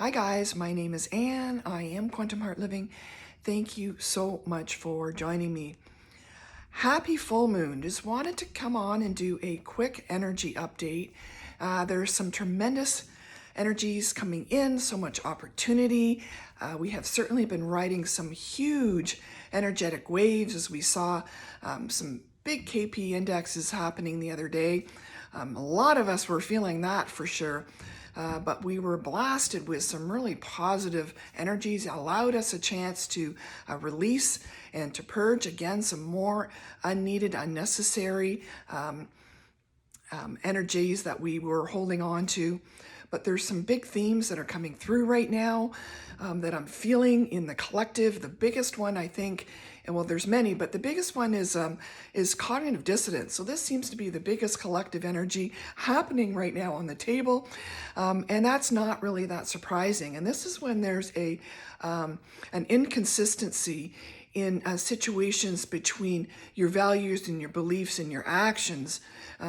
Hi guys, my name is Anne. I am Quantum Heart Living. Thank you so much for joining me. Happy full moon. Just wanted to come on and do a quick energy update. There's some tremendous energies coming in, so much opportunity. We have certainly been riding some huge energetic waves as we saw some big KP indexes happening the other day. A lot of us were feeling that for sure. But we were blasted with some really positive energies, allowed us a chance to release and to purge again some more unneeded, unnecessary energies that we were holding on to. But there's some big themes that are coming through right now that I'm feeling in the collective. The biggest one, I think, and well, there's many, but the biggest one is cognitive dissonance. So this seems to be the biggest collective energy happening right now on the table, and that's not really that surprising. And this is when there's an inconsistency in situations between your values and your beliefs and your actions.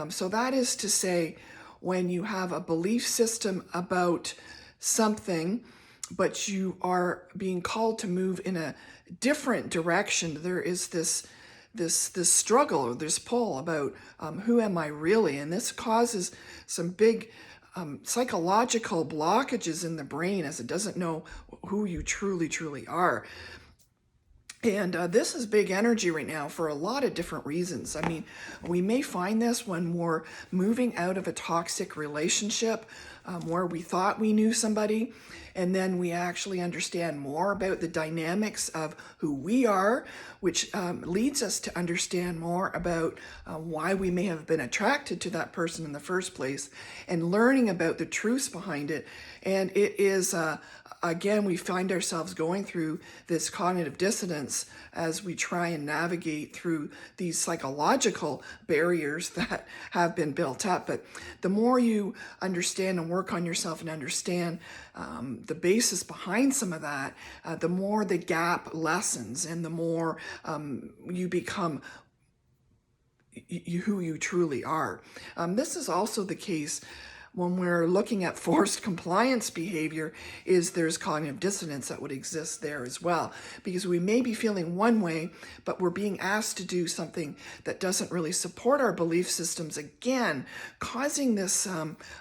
So that is to say, when you have a belief system about something, but you are being called to move in a different direction, there is this struggle or this pull about who am I really? And this causes some big psychological blockages in the brain as it doesn't know who you truly are. And this is big energy right now for a lot of different reasons. I mean, we may find this when we're moving out of a toxic relationship where we thought we knew somebody, and then we actually understand more about the dynamics of who we are, which leads us to understand more about why we may have been attracted to that person in the first place, and learning about the truths behind it. And it is again, we find ourselves going through this cognitive dissonance as we try and navigate through these psychological barriers that have been built up. But the more you understand and work on yourself and understand the basis behind some of that, the more the gap lessens and the more you become who you truly are. This is also the case when we're looking at forced compliance behavior. There's cognitive dissonance that would exist there as well, because we may be feeling one way, but we're being asked to do something that doesn't really support our belief systems, again, causing this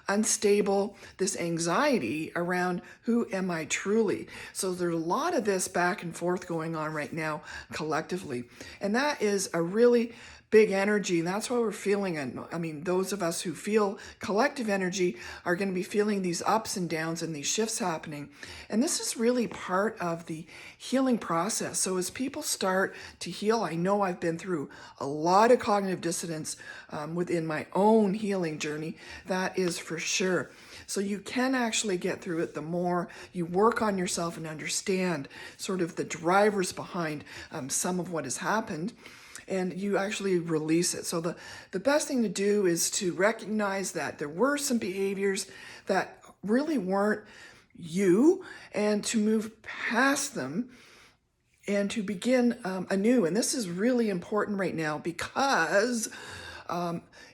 unstable, this anxiety around who am I truly. So there's a lot of this back and forth going on right now collectively, and that is a really big energy, and that's why we're feeling it. I mean, those of us who feel collective energy are going to be feeling these ups and downs and these shifts happening. And this is really part of the healing process. So as people start to heal, I know I've been through a lot of cognitive dissonance within my own healing journey, that is for sure. So you can actually get through it the more you work on yourself and understand sort of the drivers behind some of what has happened, and you actually release it. So the best thing to do is to recognize that there were some behaviors that really weren't you, and to move past them and to begin anew. And this is really important right now because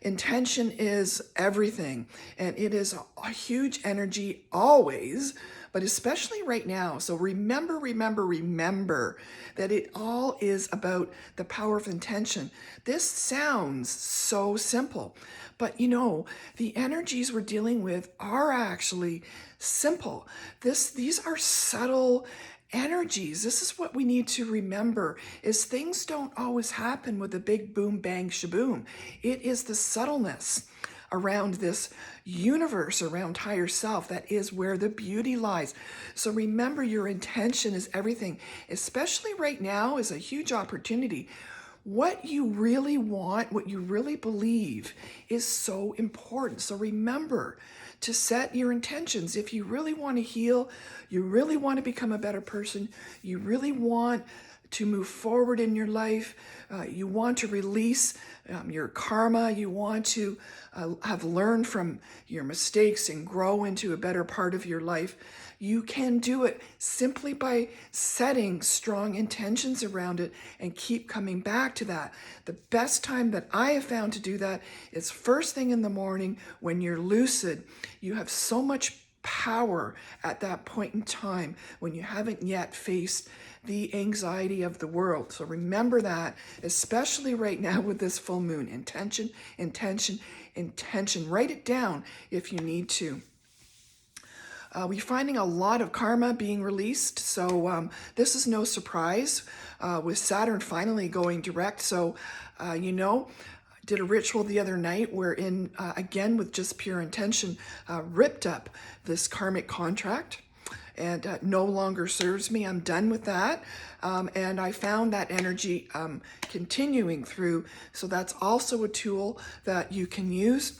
intention is everything, and it is a huge energy always, but especially right now. So remember that it all is about the power of intention. This sounds so simple, but you know, the energies we're dealing with are actually simple. These are subtle energies. This is what we need to remember, is things don't always happen with a big boom, bang, shaboom. It is the subtleness around this universe, around higher self, that is where the beauty lies. So remember, your intention is everything, especially right now is a huge opportunity. What you really want, what you really believe is so important. So remember to set your intentions. If you really want to heal, you really want to become a better person, you really want to move forward in your life, you want to release your karma, you want to have learned from your mistakes and grow into a better part of your life, you can do it simply by setting strong intentions around it and keep coming back to that. The best time that I have found to do that is first thing in the morning when you're lucid. You have so much power power at that point in time when you haven't yet faced the anxiety of the world. So remember that, especially right now with this full moon. Intention, intention, intention. Write it down if you need to. We're finding a lot of karma being released, so this is no surprise with Saturn finally going direct. So, did a ritual the other night wherein, again, with just pure intention, ripped up this karmic contract and no longer serves me. I'm done with that. And I found that energy continuing through. So that's also a tool that you can use.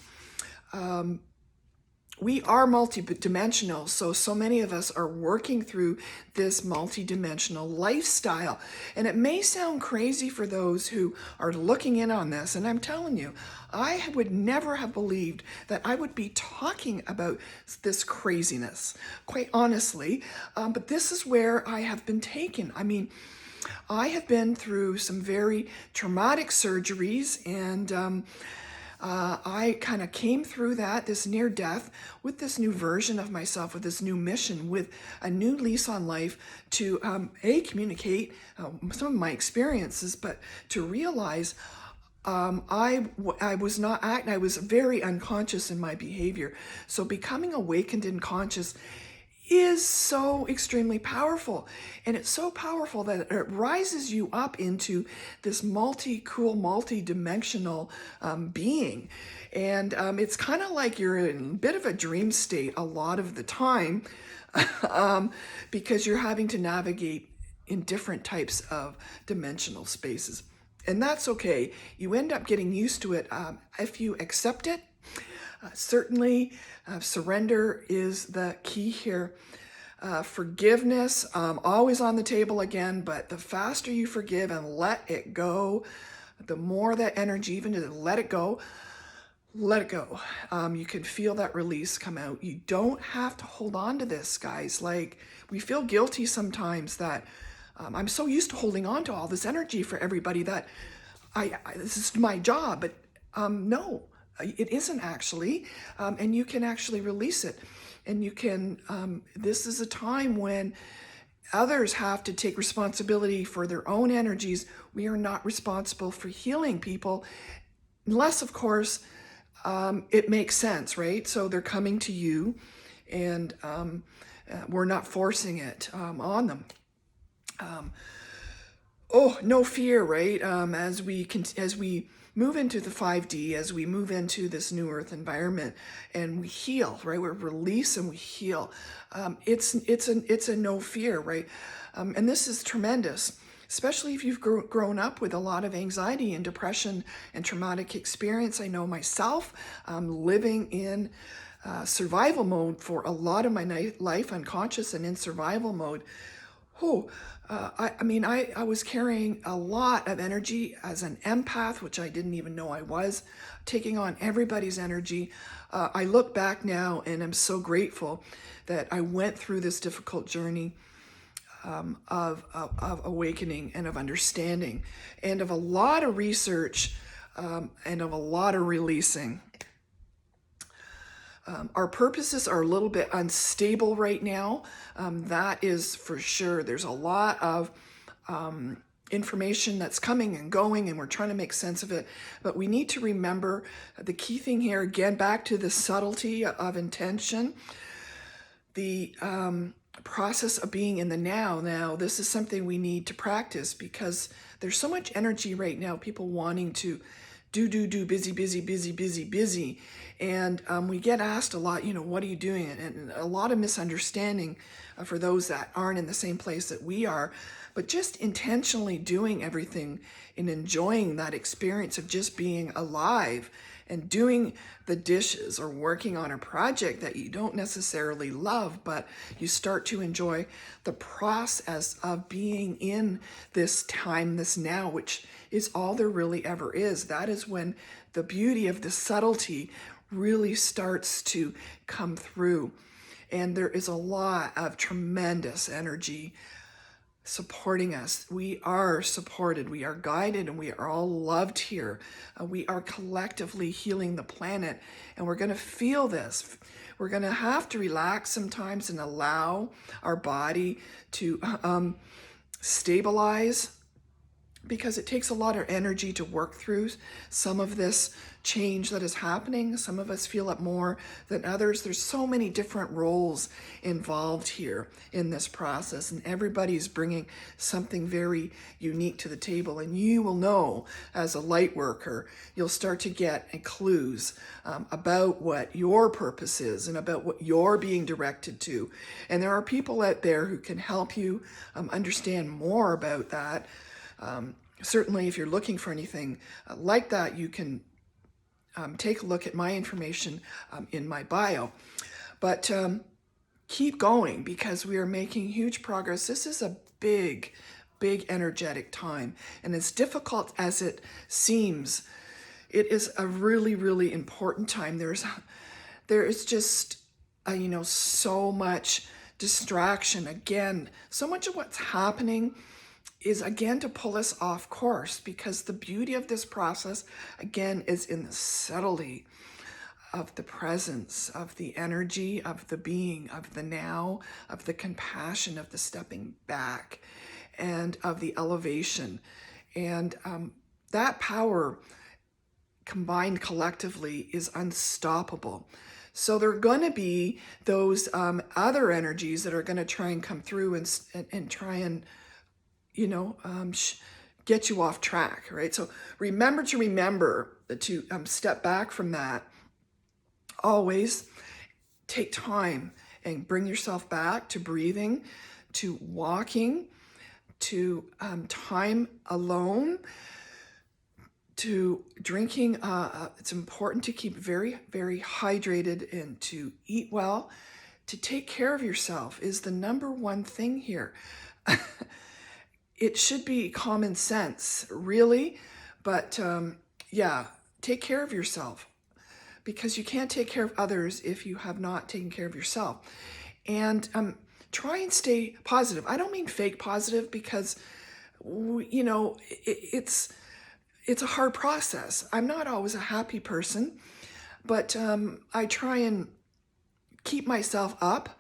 We are multidimensional, so many of us are working through this multidimensional lifestyle. And it may sound crazy for those who are looking in on this, and I'm telling you, I would never have believed that I would be talking about this craziness, quite honestly, but this is where I have been taken. I mean, I have been through some very traumatic surgeries, and I kind of came through this near death with this new version of myself, with this new mission, with a new lease on life to communicate some of my experiences, but to realize I was not acting, I was very unconscious in my behavior. So becoming awakened and conscious is so extremely powerful, and it's so powerful that it rises you up into this multi-dimensional being, and it's kind of like you're in a bit of a dream state a lot of the time because you're having to navigate in different types of dimensional spaces, and that's okay. You end up getting used to it if you accept it. Certainly, surrender is the key here. Forgiveness, always on the table again, but the faster you forgive and let it go, the more that energy, even to let it go, you can feel that release come out. You don't have to hold on to this, guys. Like, we feel guilty sometimes that I'm so used to holding on to all this energy for everybody that this is my job, but no. It isn't actually, and you can actually release it. And you can, this is a time when others have to take responsibility for their own energies. We are not responsible for healing people, unless, of course, it makes sense, right? So they're coming to you, and we're not forcing it on them. No fear, right? As we move into the 5D, as we move into this new earth environment, and we heal, right? We release and we heal. It's a no fear, right? And this is tremendous, especially if you've grown up with a lot of anxiety and depression and traumatic experience. I know myself, living in survival mode for a lot of my life, unconscious and in survival mode. I was carrying a lot of energy as an empath, which I didn't even know I was, taking on everybody's energy. I look back now and I'm so grateful that I went through this difficult journey of awakening and of understanding and of a lot of research and of a lot of releasing. Our purposes are a little bit unstable right now. That is for sure. There's a lot of information that's coming and going, and we're trying to make sense of it. But we need to remember the key thing here, again, back to the subtlety of intention, the process of being in the now. Now, this is something we need to practice because there's so much energy right now, people wanting to do, busy. And we get asked a lot, what are you doing? And a lot of misunderstanding for those that aren't in the same place that we are, but just intentionally doing everything and enjoying that experience of just being alive and doing the dishes or working on a project that you don't necessarily love, but you start to enjoy the process of being in this time, this now, which is all there really ever is. That is when the beauty of the subtlety really starts to come through. And there is a lot of tremendous energy supporting us. We are supported, we are guided, and we are all loved here. We are collectively healing the planet, and we're going to feel this. We're going to have to relax sometimes and allow our body to stabilize, because it takes a lot of energy to work through some of this change that is happening. Some of us feel it more than others. There's so many different roles involved here in this process, and everybody's bringing something very unique to the table. And you will know, as a light worker, you'll start to get clues about what your purpose is and about what you're being directed to. And there are people out there who can help you understand more about that. Certainly, if you're looking for anything like that, you can take a look at my information in my bio. But keep going, because we are making huge progress. This is a big, big energetic time. And as difficult as it seems, it is a really, really important time. There is just, so much distraction. Again, so much of what's happening is, again, to pull us off course, because the beauty of this process, again, is in the subtlety of the presence, of the energy, of the being, of the now, of the compassion, of the stepping back, and of the elevation. And that power combined collectively is unstoppable. So there are going to be those other energies that are going to try and come through and try and get you off track, right? So remember to step back from that. Always take time and bring yourself back to breathing, to walking, to time alone, to drinking. It's important to keep very, very hydrated and to eat well. To take care of yourself is the number one thing here. It should be common sense, really, but take care of yourself, because you can't take care of others if you have not taken care of yourself. And try and stay positive. I don't mean fake positive, because it's a hard process. I'm not always a happy person, but I try and keep myself up,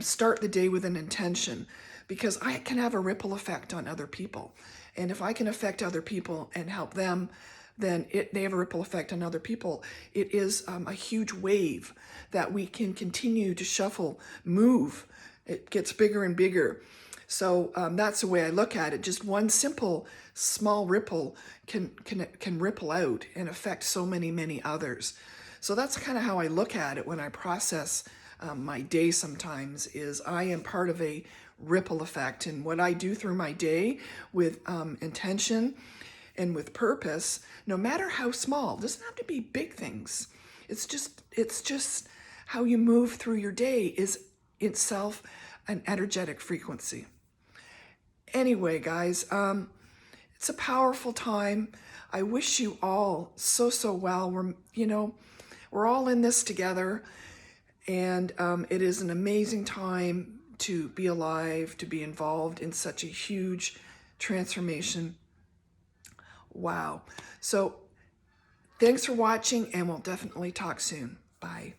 start the day with an intention, because I can have a ripple effect on other people. And if I can affect other people and help them, then they have a ripple effect on other people. It is a huge wave that we can continue to move. It gets bigger and bigger. So that's the way I look at it. Just one simple, small ripple can ripple out and affect so many, many others. So that's kind of how I look at it when I process my day sometimes, is I am part of a ripple effect. And what I do through my day with intention and with purpose, no matter how small, doesn't have to be big things. It's just how you move through your day is itself an energetic frequency. Anyway, guys, it's a powerful time. I wish you all so well. We're all in this together, and it is an amazing time to be alive, to be involved in such a huge transformation. Wow. So thanks for watching, and we'll definitely talk soon. Bye.